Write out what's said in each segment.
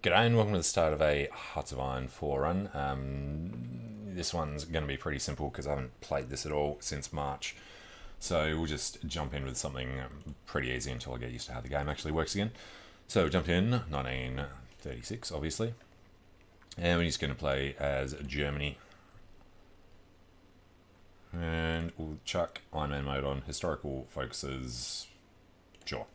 G'day and welcome to the start of a Hearts of Iron 4 run. This one's going to be pretty simple because I haven't played this at all since March. So we'll just jump in with something pretty easy until I get used to how the game actually works again. So we'll jump in, 1936 obviously. And we're just going to play as Germany. And we'll chuck Iron Man mode on, historical focuses, sure.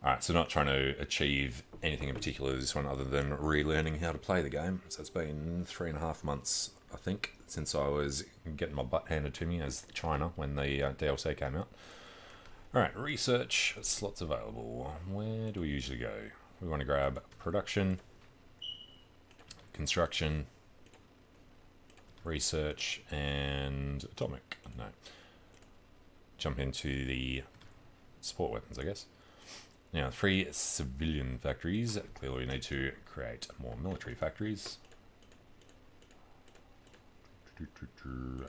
Alright, so not trying to achieve anything in particular this one other than relearning how to play the game. So it's been 3.5 months, I think, since I was getting my butt handed to me as China when the DLC came out. Alright, research, slots available. Where do we usually go? We want to grab production, construction, research, and atomic. No. Jump into the support weapons, I guess. Now, 3 civilian factories. Clearly we need to create more military factories.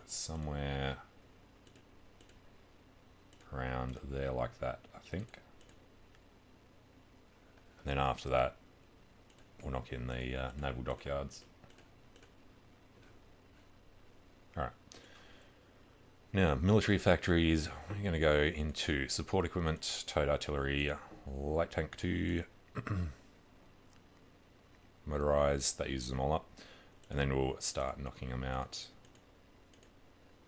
Somewhere around there like that, I think. And then after that, we'll knock in the naval dockyards. Alright. Now, military factories, we're going to go into support equipment, towed artillery, light tank 2, motorized, that uses them all up, and then we'll start knocking them out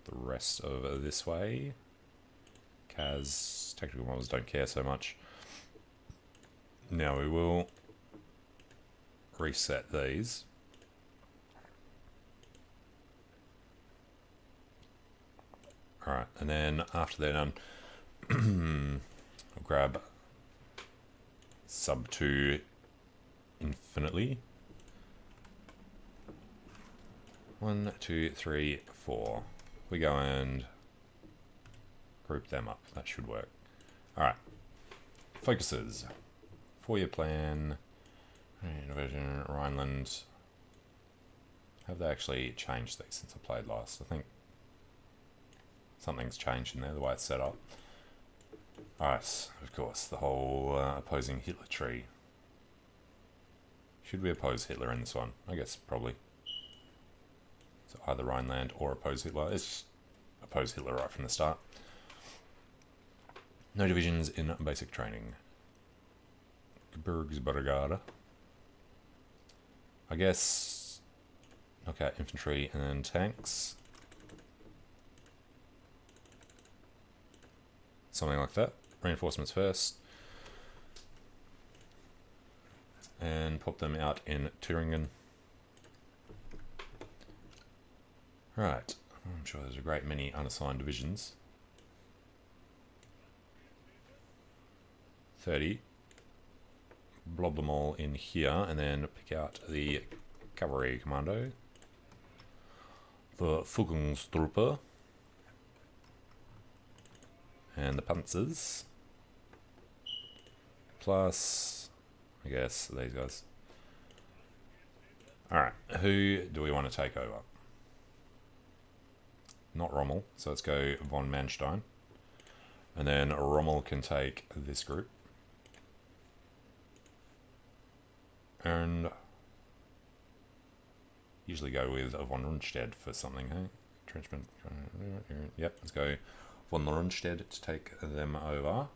the rest of this way. CAS, tactical models don't care so much. Now we will reset these. Alright, and then after they're done, I'll grab sub to infinitely. 1, 2, 3, 4. We go and group them up. That should work. Alright. Focuses. 4-year plan. Invasion, Rhineland. Have they actually changed these since I played last? I think something's changed in there, the way it's set up. Alright, of course, the whole opposing Hitler tree. Should we oppose Hitler in this one? I guess probably. So either Rhineland or oppose Hitler. Let's just oppose Hitler right from the start. No divisions in basic training. Gebirgsbrigade. I guess knock out infantry and then tanks. Something like that. Reinforcements first. And pop them out in Thüringen. Right. I'm sure there's a great many unassigned divisions. 30. Blob them all in here and then pick out the cavalry commando. The Führungstruppe. And the Panzers. Plus, I guess, these guys. Alright, who do we want to take over? Not Rommel, so let's go von Manstein. And then Rommel can take this group. And usually go with von Rundstedt for something, hey? Entrenchment. Yep, let's go von Rundstedt to take them over.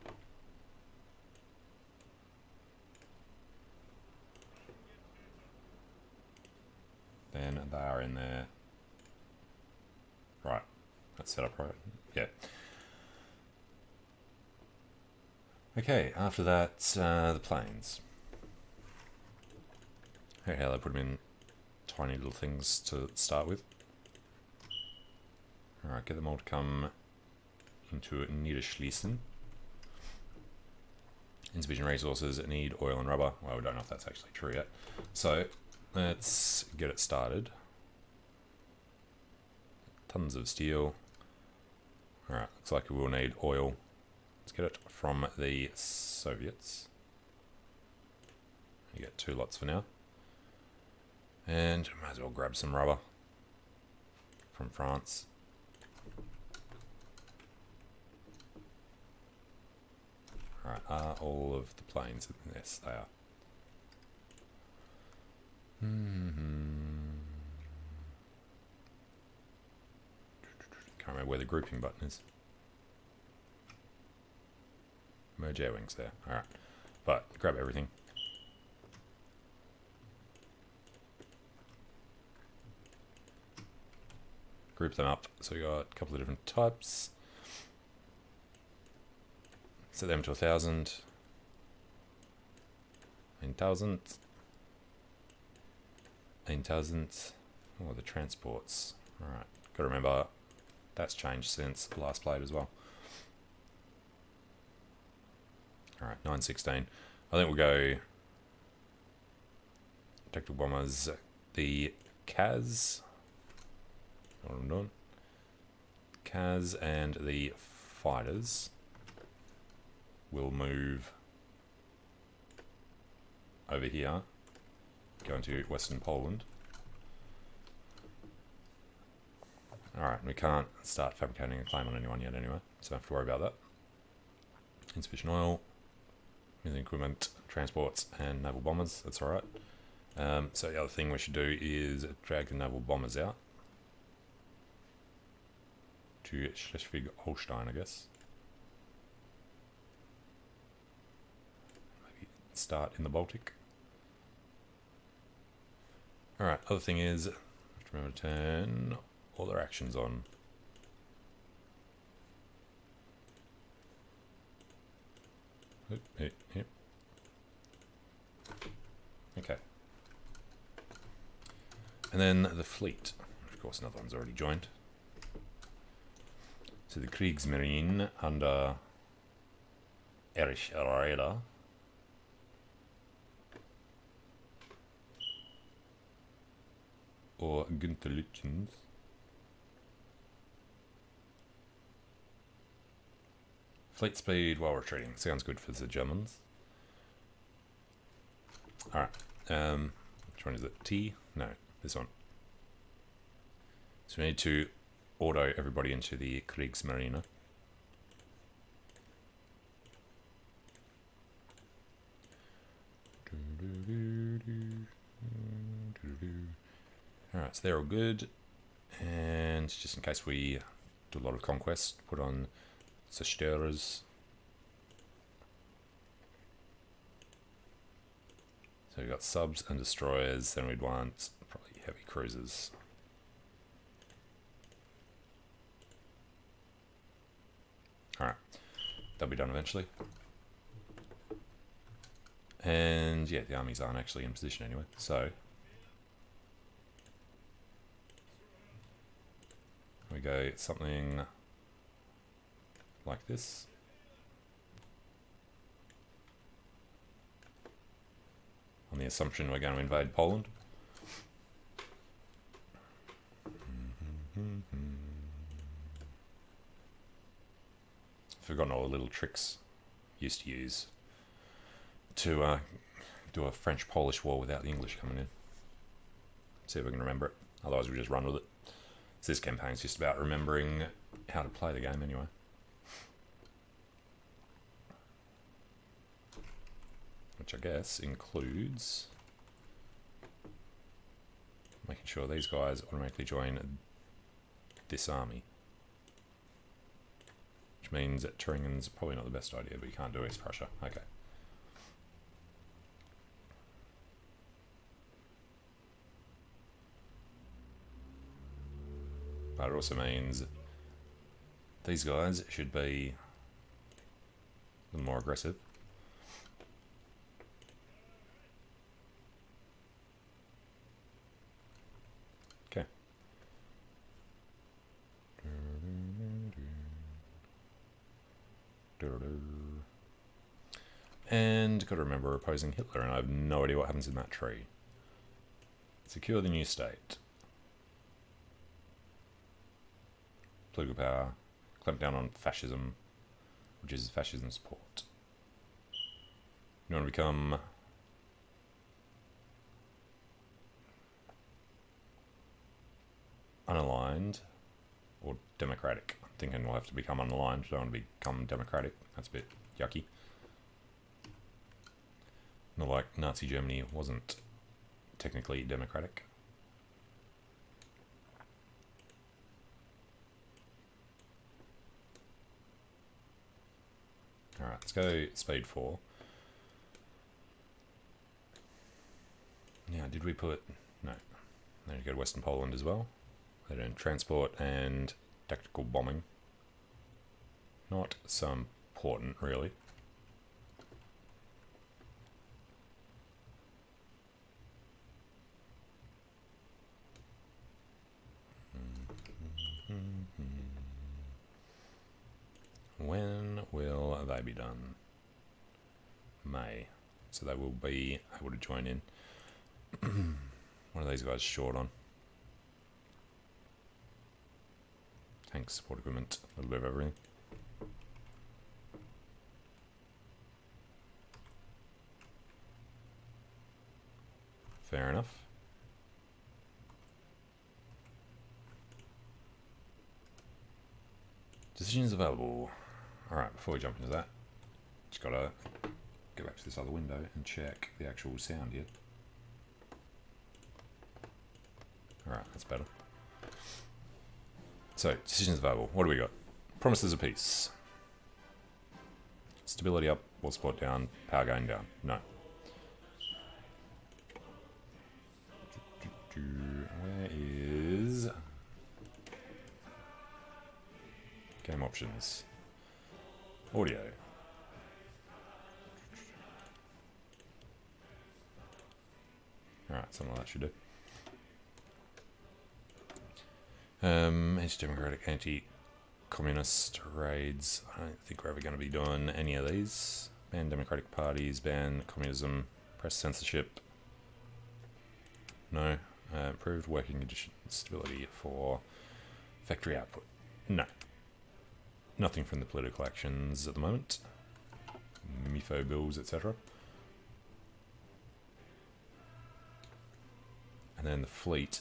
Then they are in there. Right, that's set up right. Yeah. Okay, after that, the planes. Okay, how they put them in tiny little things to start with. Alright, get them all to come into Niederschließen. Insufficient resources, need oil and rubber. Well, we don't know if that's actually true yet. So, let's get it started. Tons of steel. Alright, looks like we will need oil. Let's get it from the Soviets. You get 2 lots for now. And might as well grab some rubber from France. Alright, are all of the planes? Yes, they are. Can't remember where the grouping button is. Merge air wings there. Alright. But grab everything. Group them up. So we got a couple of different types. Set them to 1,000. 9,000. 9,000. Oh, the transports. Alright. Gotta remember that's changed since last played as well. Alright, 916. I think we'll go tactical bombers, the Kaz. What I'm doing. Kaz and the fighters will move over here, go into Western Poland. Alright, we can't start fabricating a claim on anyone yet anyway, so don't have to worry about that. Insufficient oil, military equipment, transports, and naval bombers, that's alright. So the other thing we should do is drag the naval bombers out to Schleswig-Holstein, I guess. Maybe start in the Baltic. Alright, other thing is, remember to turn all their actions on. Yep. Okay. And then the fleet. Of course, another one's already joined. So the Kriegsmarine under Erich Raeder. Or Günther Lütjens. Fleet speed while retreating. Sounds good for the Germans. Alright. Which one is it? T? No, this one. So we need to auto everybody into the Kriegsmarine. Alright, so they're all good. And just in case we do a lot of conquest, put on Zerstörers. So we've got subs and destroyers, then we'd want probably heavy cruisers. Alright, they'll be done eventually. And yeah, the armies aren't actually in position anyway, so we go something like this. On the assumption we're going to invade Poland. Forgotten all the little tricks used to use to do a French-Polish war without the English coming in. See if we can remember it. Otherwise we'll just run with it. So this campaign's just about remembering how to play the game anyway. Which I guess includes making sure these guys automatically join this army. Which means that Thuringen's probably not the best idea, but you can't do East Prussia. Okay. But it also means these guys should be a little more aggressive. Okay. And got to remember opposing Hitler, and I have no idea what happens in that tree. Secure the new state. Political power. Clamp down on fascism, which is fascism support. You want to become unaligned or democratic. I'm thinking we'll have to become unaligned. Don't want to become democratic. That's a bit yucky. Not like Nazi Germany wasn't technically democratic. Alright, let's go speed 4. Now, did we put... No. Then you go to Western Poland as well. They don't transport and tactical bombing. Not so important, really. When will they be done? May. So they will be able to join in. What are these guys short on? Tank support equipment, a little bit of everything. Fair enough. Decisions available. Alright, before we jump into that, just gotta go back to this other window and check the actual sound here. Alright, that's better. So, decisions available. What do we got? Promises of peace. Stability up, war support down, power going down. No. Where is... Game options. Audio. Alright, something like that should do. Anti-democratic, anti-communist raids. I don't think we're ever going to be doing any of these. Ban democratic parties, ban communism, press censorship. No. Improved working conditions, stability for factory output. No. Nothing from the political actions at the moment. MIFO bills, etc. And then the fleet.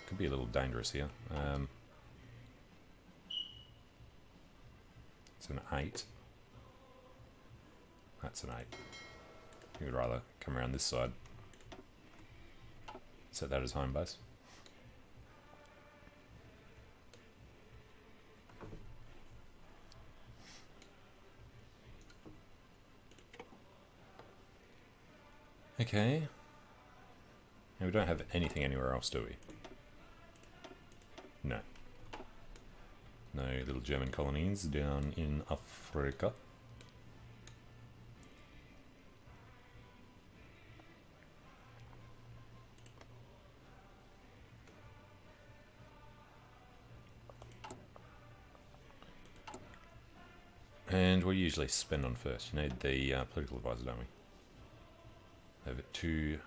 Could be a little dangerous here. It's an 8. That's an 8. You would rather come around this side. Set that as home base. Okay. Now we don't have anything anywhere else, do we? No. No little German colonies down in Africa. And what do you usually spend on first? You need the political advisor, don't we? Over 2.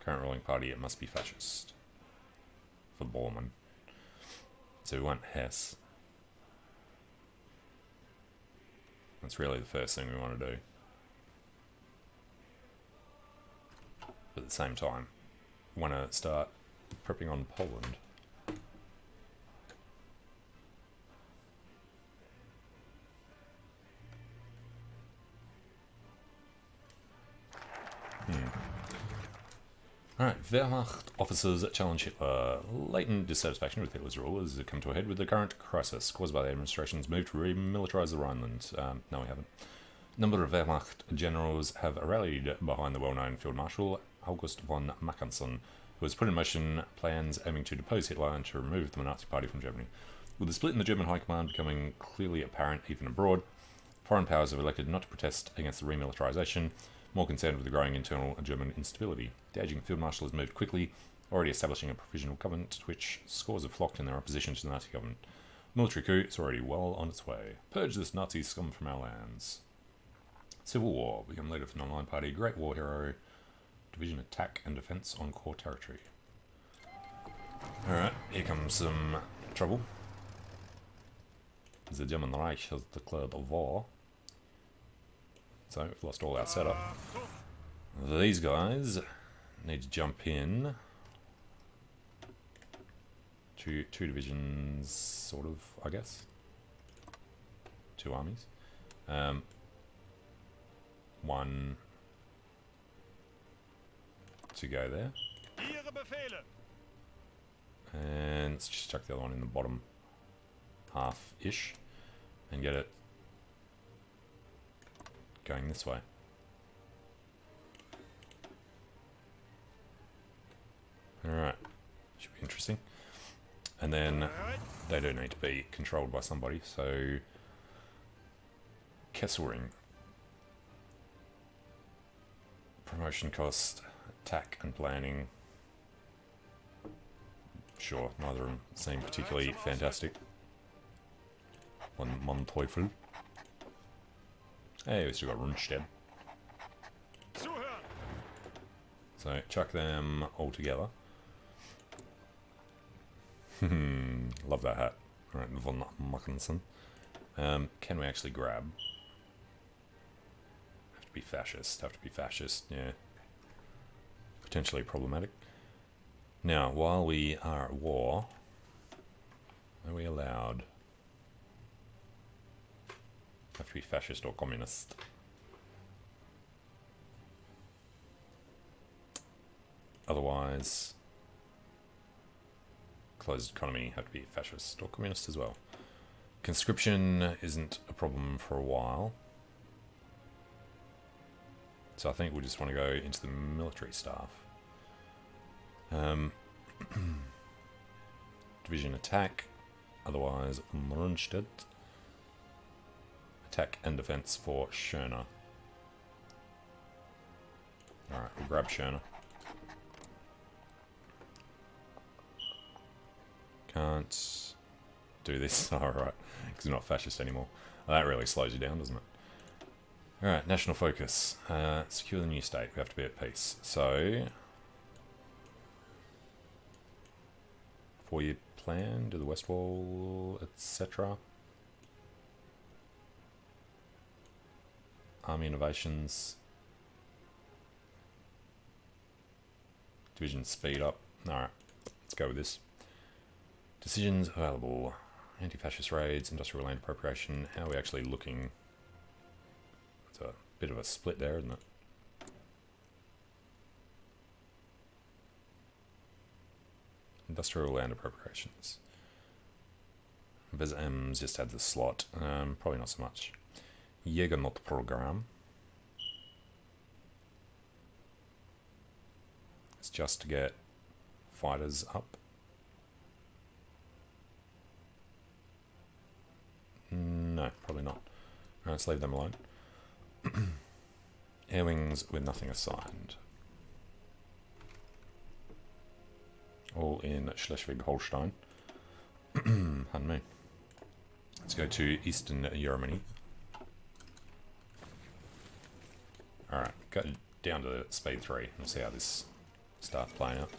Current ruling party, it must be fascist. For Bormann. So we want Hess. That's really the first thing we want to do. But at the same time, we want to start prepping on Poland. Alright, Wehrmacht officers challenge Hitler. Latent dissatisfaction with Hitler's rule has come to a head with the current crisis caused by the administration's move to remilitarize the Rhineland. No, we haven't. A number of Wehrmacht generals have rallied behind the well-known Field Marshal August von Mackensen, who has put in motion plans aiming to depose Hitler and to remove the Monarchy party from Germany. With the split in the German High Command becoming clearly apparent even abroad, foreign powers have elected not to protest against the remilitarization, more concerned with the growing internal German instability. The aging Field Marshal has moved quickly, already establishing a provisional government to which scores have flocked in their opposition to the Nazi government. Military coup is already well on its way. Purge this Nazi scum from our lands. Civil War. Become leader for the online party. Great War Hero. Division attack and defense on core territory. Alright, here comes some trouble. The German Reich has declared war. So we've lost all our setup. These guys need to jump in to 2 divisions, sort of, I guess. 2 armies. 1 to go there. And let's just chuck the other one in the bottom half-ish and get it going this way. Alright, should be interesting. And then they do need to be controlled by somebody, so Kesselring. Promotion cost, attack and planning. Sure, neither of them seem particularly fantastic. One Teufel. Hey, we still got Rundstedt. So chuck them all together. Love that hat. Alright, von Mackensen. Can we actually grab? Have to be fascist, yeah. Potentially problematic. Now, while we are at war, are we allowed? Have to be fascist or communist. Otherwise, closed economy, have to be fascist or communist as well. Conscription isn't a problem for a while. So I think we just want to go into the military staff. Division attack, otherwise Rundstedt. Attack and defense for Schöner. Alright, we'll grab Schöner. Can't do this. Alright, because we're not fascist anymore. Well, that really slows you down, doesn't it? Alright, national focus. Secure the new state. We have to be at peace. So, 4-year plan, do the West Wall, etc. Army innovations. Division speed up. Alright, let's go with this. Decisions available. Anti-fascist raids, industrial land appropriation. How are we actually looking? It's a bit of a split there, isn't it? Industrial land appropriations. BizM's just had the slot. Probably not so much. Jägernot program. It's just to get fighters up. No, probably not. Alright, let's leave them alone. Air wings with nothing assigned. All in Schleswig-Holstein. Pardon me. Let's go to Eastern Germany. Alright, go down to speed 3. We'll see how this starts playing out.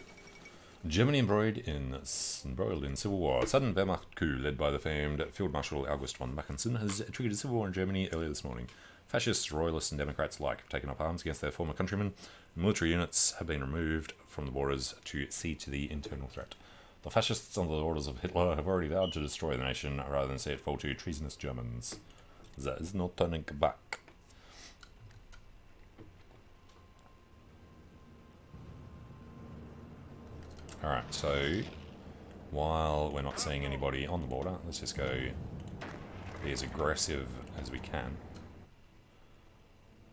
Germany embroiled in civil war. A sudden Wehrmacht coup led by the famed Field Marshal August von Mackensen has triggered a civil war in Germany earlier this morning. Fascists, royalists and Democrats alike have taken up arms against their former countrymen. Military units have been removed from the borders to see to the internal threat. The fascists under the orders of Hitler have already vowed to destroy the nation rather than see it fall to treasonous Germans. There is no turning back. Alright, so while we're not seeing anybody on the border, let's just go be as aggressive as we can.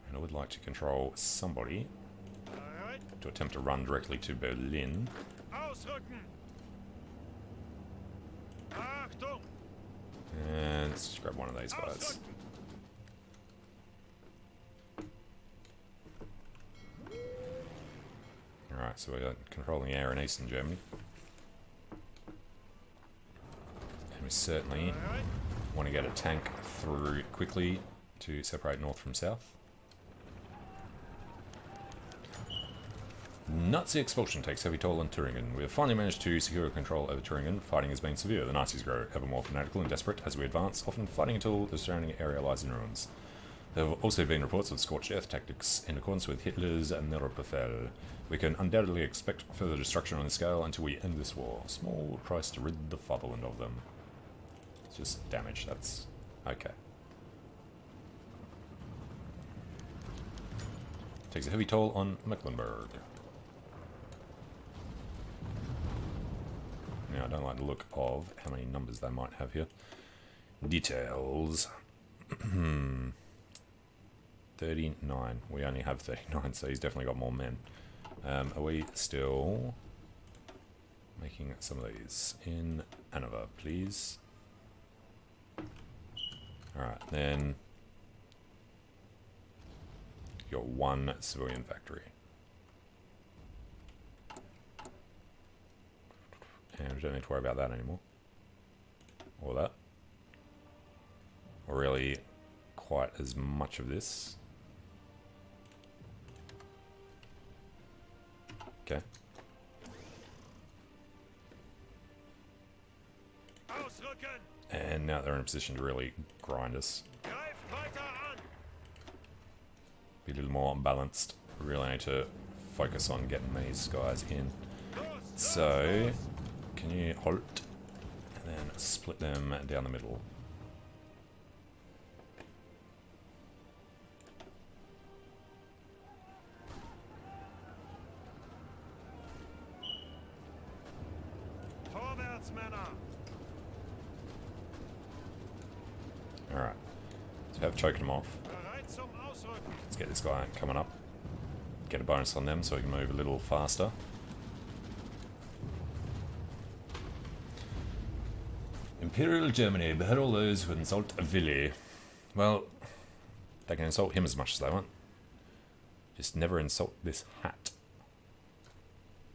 And I would like to control somebody to attempt to run directly to Berlin. And let's just grab one of these guys. Alright, so we're controlling air in Eastern Germany. And we certainly want to get a tank through quickly to separate north from south. Nazi expulsion takes heavy toll on Thuringen. We have finally managed to secure control over Thuringen. Fighting has been severe. The Nazis grow ever more fanatical and desperate as we advance, often fighting until the surrounding area lies in ruins. There have also been reports of scorched earth tactics in accordance with Hitler's Neuropefehl. We can undoubtedly expect further destruction on this scale until we end this war. Small price to rid the fatherland of them. It's just damage, that's okay. Takes a heavy toll on Mecklenburg. Now, I don't like the look of how many numbers they might have here. Details. 39. We only have 39, so he's definitely got more men. Are we still making some of these in Anova, please? Alright, then you got one civilian factory. And we don't need to worry about that anymore. Or that. Or really quite as much of this. Okay. And now they're in a position to really grind us. Be a little more balanced. We really need to focus on getting these guys in. So, can you halt and then split them down the middle? Alright, so have choken them off. Let's get this guy coming up. Get a bonus on them so we can move a little faster. Imperial Germany, behead all those who insult a Willy. Well, they can insult him as much as they want. Just never insult this hat.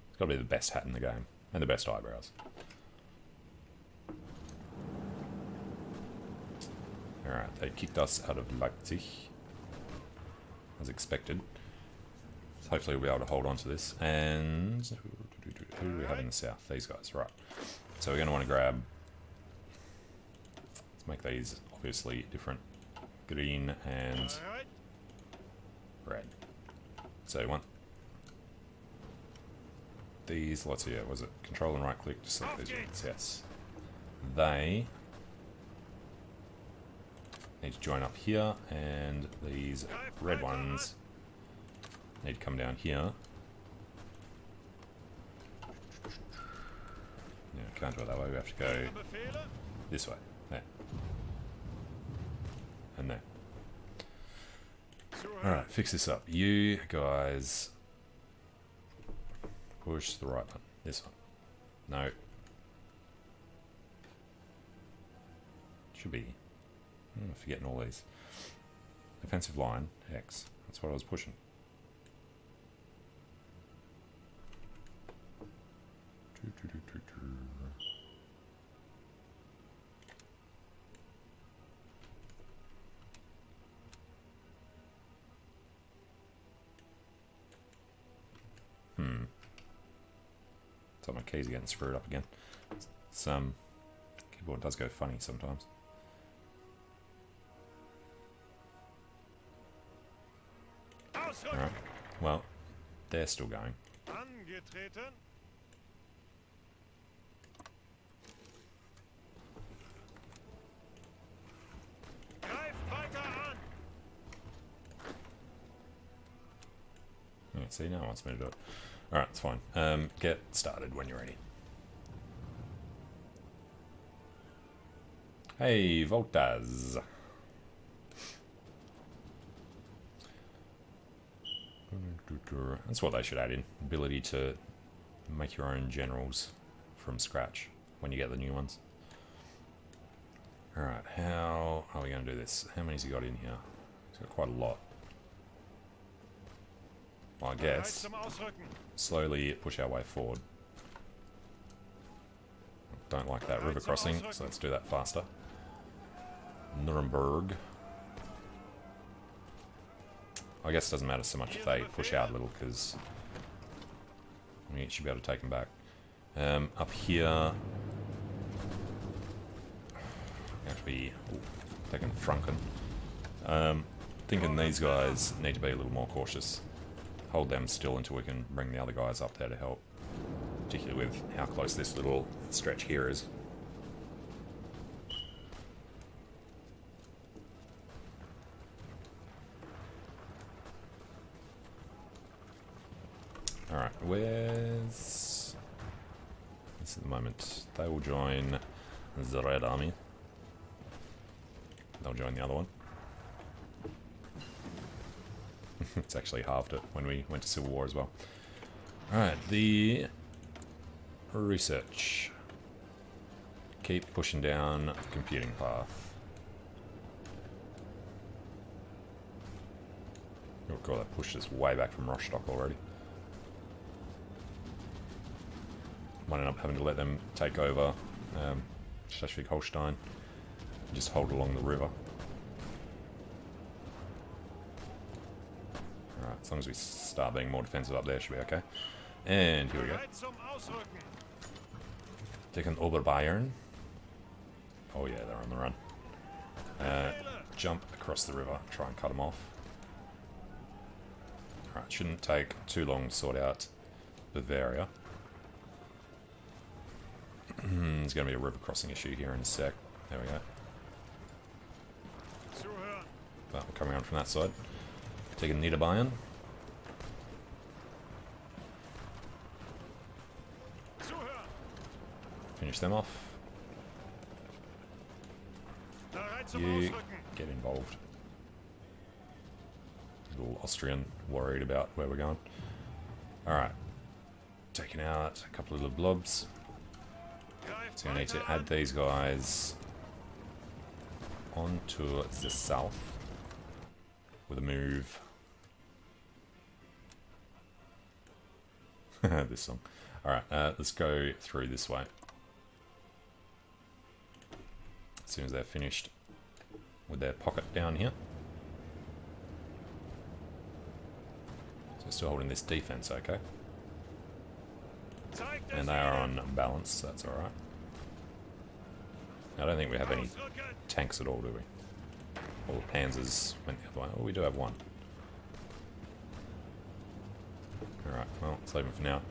It's got to be the best hat in the game. And the best eyebrows. Alright, they kicked us out of Leipzig. As expected. So hopefully we'll be able to hold on to this. And who do we have in the south? These guys, right. So we're going to want to grab... Let's make these obviously different. Green and red. So you want these lots of, yeah, was it control and right click to select these units? Yes. They need to join up here, and these red ones need to come down here. Yeah, can't do it that way, we have to go this way. There. And there. Alright, fix this up. You guys push the right one. This one. No. Should be. I'm forgetting all these. Defensive line, X. That's what I was pushing. So my keys are getting screwed up again. Keyboard does go funny sometimes. Alright, well, they're still going. Yeah, see, now it wants me to do it. Alright, it's fine. Get started when you're ready. Hey, Voltas. That's what they should add in. Ability to make your own generals from scratch when you get the new ones. Alright, how are we going to do this? How many's he got in here? He's got quite a lot. Well, I guess slowly push our way forward. Don't like that river crossing, so let's do that faster. Nuremberg. I guess it doesn't matter so much if they push out a little, because we should be able to take them back. Up here, we have to be taking Franken. Thinking these guys need to be a little more cautious. Hold them still until we can bring the other guys up there to help, particularly with how close this little stretch here is. Alright, where's... This at the moment. They will join the Red Army. They'll join the other one. It's actually halved it when we went to Civil War as well. Alright, the research. Keep pushing down the computing path. Oh god, that pushed us way back from Rostock already. Might end up having to let them take over Schleswig-Holstein and just hold along the river. Alright, as long as we start being more defensive up there, should be okay. And here we go. Taking Oberbayern. Oh yeah, they're on the run. Jump across the river, try and cut them off. Alright, shouldn't take too long to sort out Bavaria. There's going to be a river crossing issue here in a sec. There we go. But we're coming on from that side. Taking Niederbayern. Finish them off. You get involved. Little Austrian worried about where we're going. Alright. Taking out a couple of little blobs. So I need to add these guys onto the south with a move. This song. Alright, let's go through this way. As soon as they're finished with their pocket down here. So we're still holding this defense, okay? And they are on balance, so that's alright. I don't think we have any tanks at all, do we? All the Panzers went the other way. Oh, we do have one. Alright, well, let's leave him for now.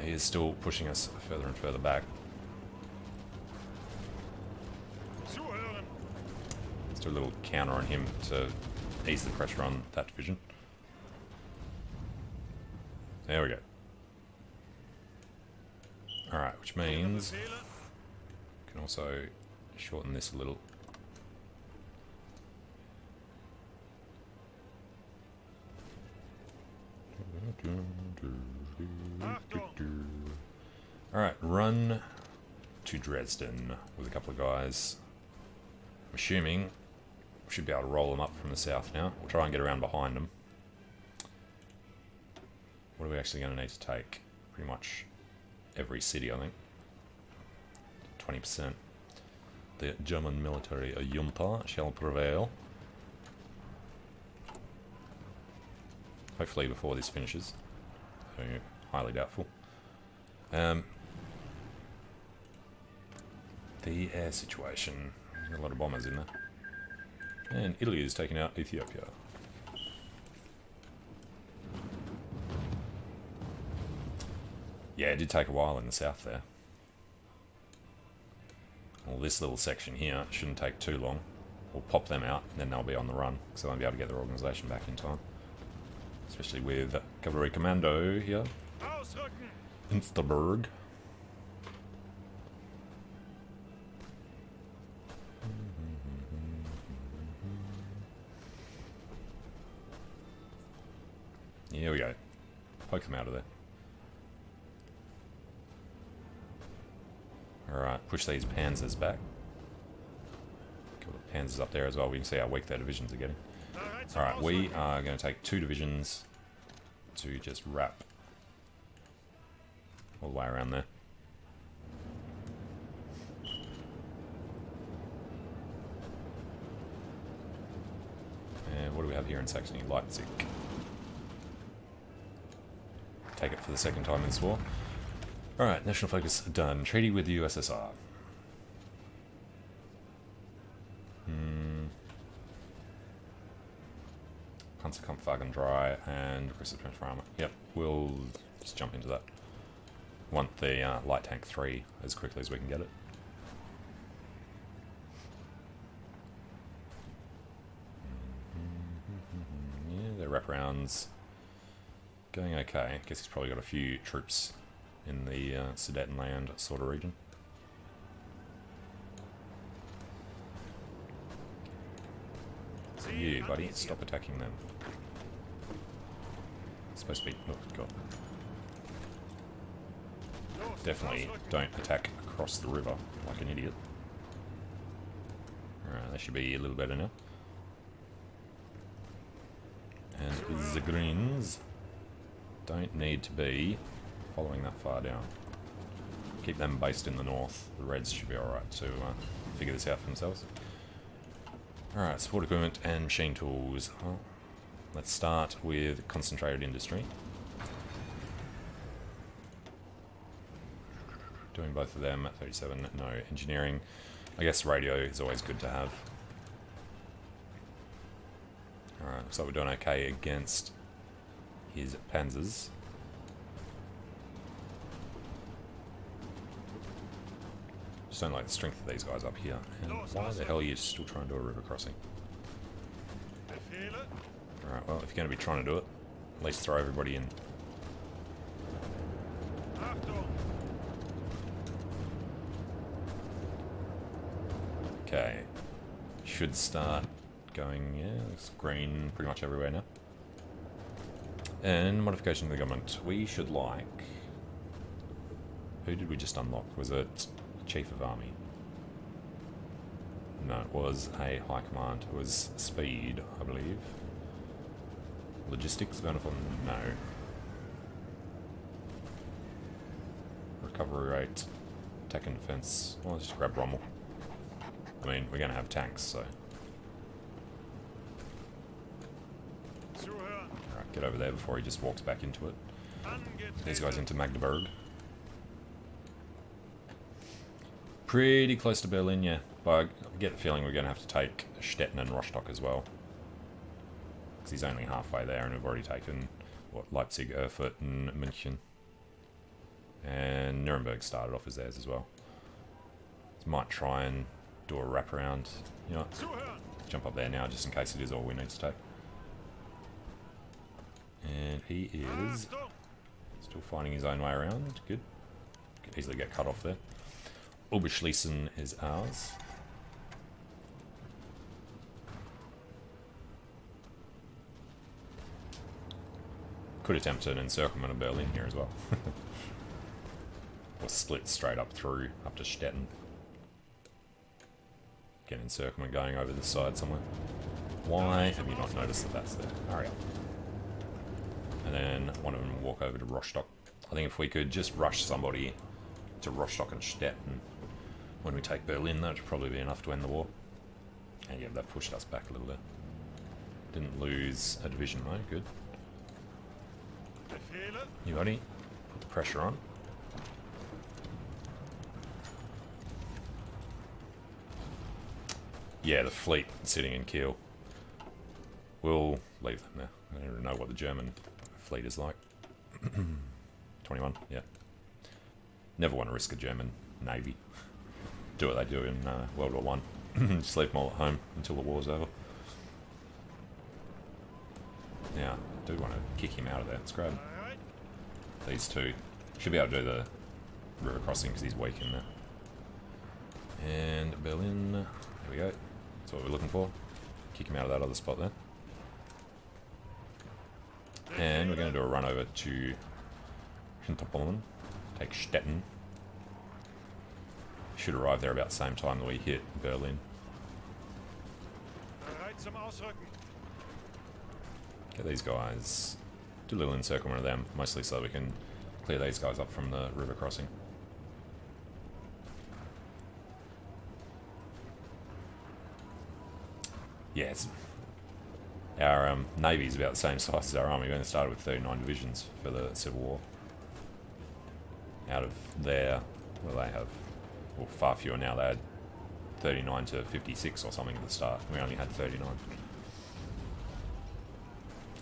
He is still pushing us further and further back. Let's do a little counter on him to ease the pressure on that division. There we go. Alright, which means we can also shorten this a little. Alright, run to Dresden with a couple of guys. I'm assuming we should be able to roll them up from the south now. We'll try and get around behind them. What are we actually going to need to take? Pretty much every city, I think. 20%. The German military junta shall prevail. Hopefully before this finishes. So, highly doubtful. The air situation. There's a lot of bombers in there. And Italy is taking out Ethiopia. Yeah, it did take a while in the south there. Well, this little section here shouldn't take too long. We'll pop them out, and then they'll be on the run, because they won't be able to get their organisation back in time. Especially with Cavalry Commando here. Insterburg. Here we go. Poke them out of there. Alright, push these panzers back. Couple of panzers up there as well. We can see how weak their divisions are getting. Alright, we are going to take 2 divisions to just wrap all the way around there. And what do we have here in Saxony? Leipzig. Take it for the second time in this war. Alright, national focus done. Treaty with the USSR. Panzerkampfwagen dry and aggressive trench armor. Yep, we'll just jump into that. Want the light tank 3 as quickly as we can get it. Yeah, their wraparounds going okay. I guess he's probably got a few troops in the Sudetenland sort of region. You, buddy, stop attacking them. It's supposed to be... Oh, God. Definitely don't attack across the river like an idiot. Alright, that should be a little better now. And the greens don't need to be following that far down. Keep them based in the north. The reds should be alright to figure this out for themselves. Alright, support equipment and machine tools. Well, let's start with concentrated industry. Doing both of them at 37, no engineering. I guess radio is always good to have. Alright, looks like we're doing okay against his panzers. Just don't like the strength of these guys up here. And why the hell are you still trying to do a river crossing? Alright, well, if you're going to be trying to do it, at least throw everybody in. Okay. Should start going, yeah, it's green pretty much everywhere now. And modification of the government. We should like... Who did we just unlock? Was it Chief of Army? No, it was a High Command. It was Speed, I believe. Logistics, Benefit? No. Recovery rate. Attack and defense. Well, let's just grab Rommel. I mean, we're going to have tanks, so... Alright, get over there before he just walks back into it. These guys into Magdeburg. Pretty close to Berlin, yeah. But I get the feeling we're going to have to take Stettin and Rostock as well. Because he's only halfway there, and we've already taken, what, Leipzig, Erfurt, and München. And Nuremberg started off as theirs as well. So might try and do a wraparound. You know what? Jump up there now, just in case it is all we need to take. And he is still finding his own way around. Good. Could easily get cut off there. Oberschließen is ours. Could attempt an encirclement of Berlin here as well. Or split straight up through, up to Stettin. Get an encirclement going over this side somewhere. Why have you not noticed that that's there? Hurry up. And then one of them will walk over to Rostock. I think if we could just rush somebody to Rostock and Stettin when we take Berlin, that would probably be enough to end the war. And yeah, that pushed us back a little bit. Didn't lose a division though, good. You buddy, put the pressure on. Yeah, the fleet sitting in Kiel. We'll leave them there. I don't know what the German fleet is like. 21, yeah. Never want to risk a German navy. Do what they do in World War One. Just leave them all at home until the war's over. Now, I do want to kick him out of there. Let's grab these two. Should be able to do the river crossing because he's weak in there. And Berlin. There we go. That's what we're looking for. Kick him out of that other spot there. And we're going to do a run over to Hinterpommern. Take Stettin. Should arrive there about the same time that we hit Berlin. Get these guys. Do a little encirclement of them, mostly so we can clear these guys up from the river crossing. Yeah, our navy is about the same size as our army. We only started with 39 divisions for the Civil War. Out of their, well, they have, well, far fewer now. They had 39 to 56 or something at the start. We only had 39.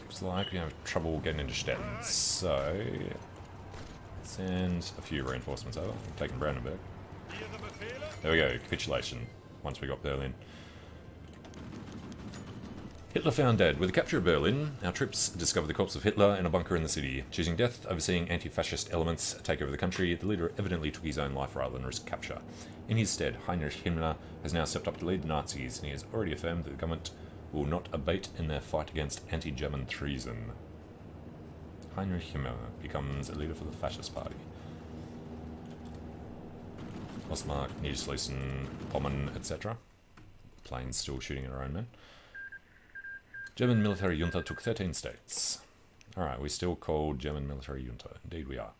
Looks like we have trouble getting into Stettin, so send a few reinforcements over. I'm taking Brandenburg. There we go, capitulation once we got Berlin. Hitler found dead. With the capture of Berlin, our troops discovered the corpse of Hitler in a bunker in the city. Choosing death over seeing anti-fascist elements take over the country, the leader evidently took his own life rather than risk capture. In his stead, Heinrich Himmler has now stepped up to lead the Nazis, and he has already affirmed that the government will not abate in their fight against anti-German treason. Heinrich Himmler becomes a leader for the fascist party. Ostmark, Niederschleusen, Pommern, etc. Planes still shooting at our own men. German military junta took 13 states. Alright, we're still called German military junta. Indeed we are.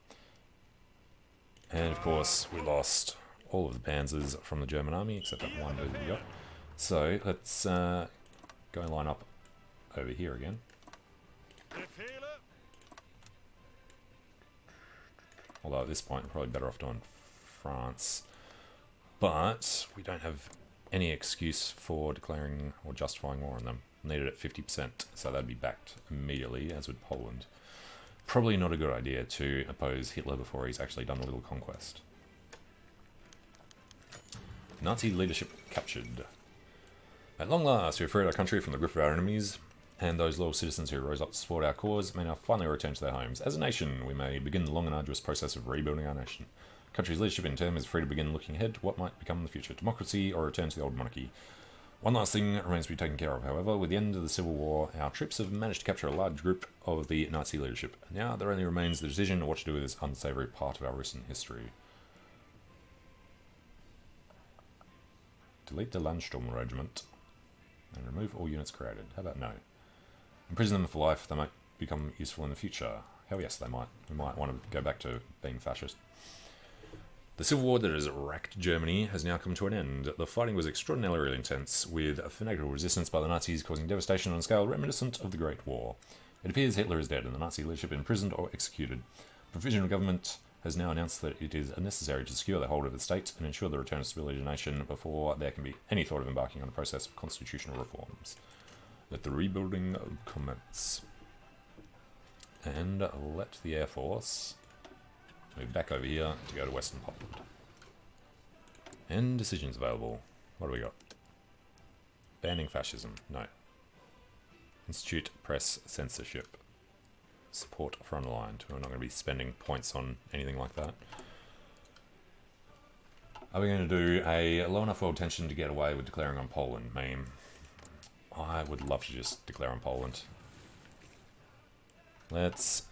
And of course, we lost all of the panzers from the German army, except that one dude we got. So, let's go and line up over here again. Although at this point, we're probably better off doing France. But we don't have any excuse for declaring or justifying war on them. Needed at 50%, so that'd be backed immediately, as would Poland. Probably not a good idea to oppose Hitler before he's actually done a little conquest. Nazi leadership captured. At long last, we freed our country from the grip of our enemies, and those loyal citizens who rose up to support our cause may now finally return to their homes. As a nation, we may begin the long and arduous process of rebuilding our nation. The country's leadership in turn is free to begin looking ahead to what might become in the future, democracy or return to the old monarchy. One last thing remains to be taken care of, however. With the end of the Civil War, our troops have managed to capture a large group of the Nazi leadership. Now there only remains the decision of what to do with this unsavoury part of our recent history. Delete the Landsturm Regiment and remove all units created. How about no? Imprison them for life. They might become useful in the future. Hell yes, they might. We might want to go back to being fascist. The civil war that has wrecked Germany has now come to an end. The fighting was extraordinarily intense, with a fanatical resistance by the Nazis causing devastation on a scale reminiscent of the Great War. It appears Hitler is dead and the Nazi leadership imprisoned or executed. The provisional government has now announced that it is necessary to secure the hold of the state and ensure the return of stability to the nation before there can be any thought of embarking on a process of constitutional reforms. Let the rebuilding commence. And let the Air Force move back over here to go to Western Poland. And decisions available. What do we got? Banning fascism. No. Institute press censorship. Support for unaligned. We're not going to be spending points on anything like that. Are we going to do a low enough world tension to get away with declaring on Poland? I would love to just declare on Poland. Let's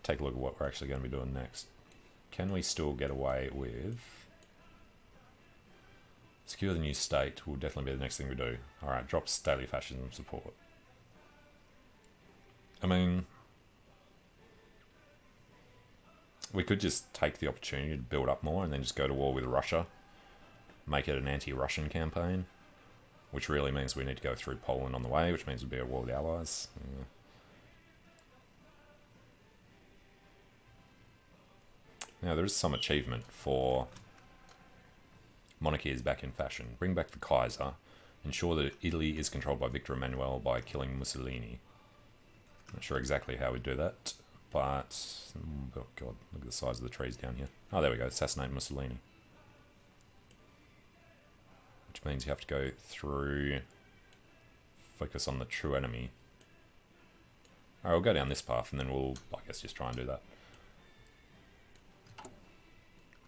take a look at what we're actually going to be doing next. Can we still get away with... Secure the new state will definitely be the next thing we do. Alright, drops daily fascism support. I mean... We could just take the opportunity to build up more and then just go to war with Russia. Make it an anti-Russian campaign. Which really means we need to go through Poland on the way, which means we'll be at war with the Allies. Yeah. Now, there is some achievement for monarchy is back in fashion. Bring back the Kaiser. Ensure that Italy is controlled by Victor Emmanuel by killing Mussolini. Not sure exactly how we do that, but... Oh god, look at the size of the trees down here. Oh, there we go. Assassinate Mussolini. Which means you have to go through... Focus on the true enemy. Alright, we'll go down this path and then we'll, I guess, just try and do that.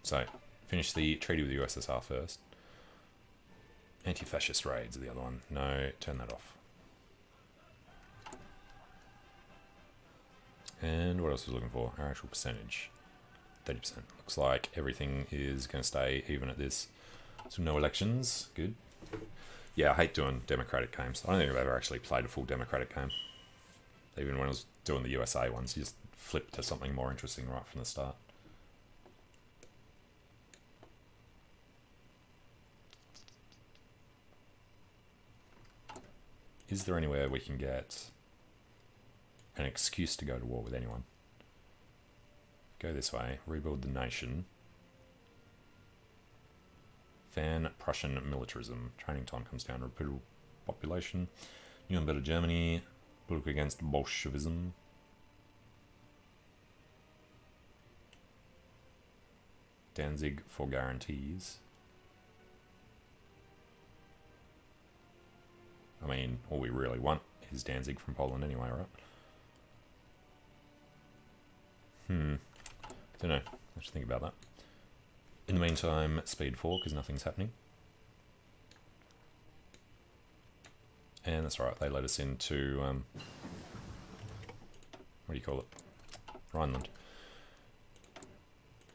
So, finish the treaty with the USSR first. Anti-fascist raids are the other one. No, turn that off. And what else was I looking for? Our actual percentage. 30%. Looks like everything is going to stay even at this. So no elections. Good. Yeah, I hate doing democratic games. I don't think I've ever actually played a full democratic game. Even when I was doing the USA ones, you just flip to something more interesting right from the start. Is there anywhere we can get an excuse to go to war with anyone? Go this way. Rebuild the nation. Fan Prussian militarism. Training time comes down. Repeatable population. New and better Germany. Look against Bolshevism. Danzig for guarantees. I mean, all we really want is Danzig from Poland anyway, right? Don't know. I have to think about that. In the meantime, speed 4 because nothing's happening. And that's right, they let us into, what do you call it? Rhineland.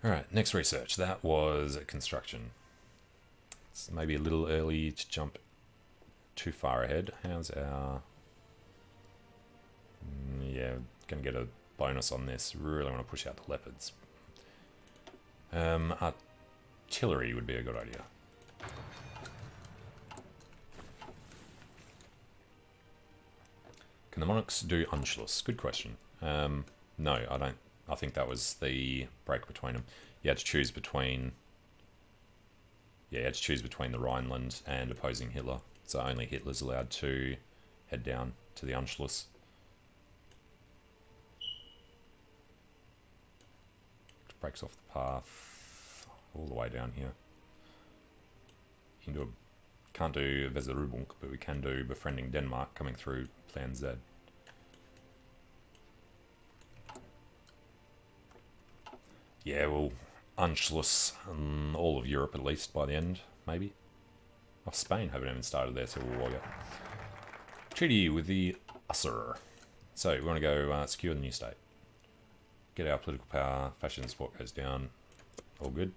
Alright, next research. That was construction. It's maybe a little early to jump too far ahead. How's our... yeah, going to get a bonus on this. Really want to push out the leopards. Artillery would be a good idea. Can the monarchs do Anschluss? Good question. No, I don't. I think that was the break between them. You had to choose between... yeah, you had to choose between the Rhineland and opposing Hitler. So only Hitler's allowed to head down to the Anschluss. Which breaks off the path all the way down here. You can do can't do Weserübung, but we can do befriending Denmark coming through Plan Z. Yeah, well, Anschluss all of Europe at least by the end, maybe. Oh, Spain haven't even started their civil war yet. Treaty with the Usser. So we want to go secure the new state. Get our political power, fashion support goes down. All good.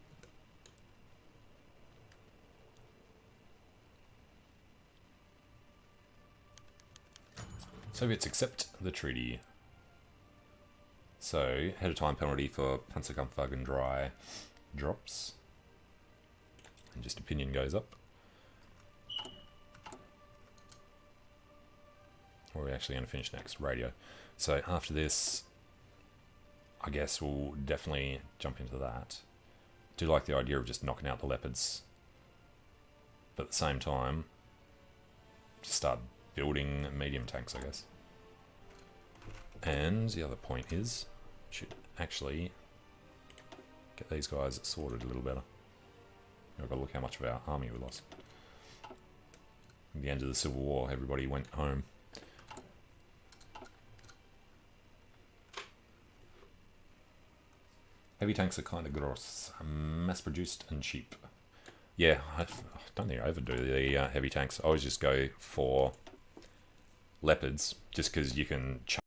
Soviets accept the treaty. So, ahead of time penalty for Panzerkampfwagen dry drops. And just opinion goes up. Or are we actually going to finish next? Radio. So after this, I guess we'll definitely jump into that. Do like the idea of just knocking out the leopards. But at the same time, just start building medium tanks, I guess. And the other point is, should actually get these guys sorted a little better. I've got to look how much of our army we lost. At the end of the Civil War, everybody went home. Heavy tanks are kind of gross, mass-produced and cheap. Yeah, I don't think I overdo the heavy tanks. I always just go for leopards, just because you can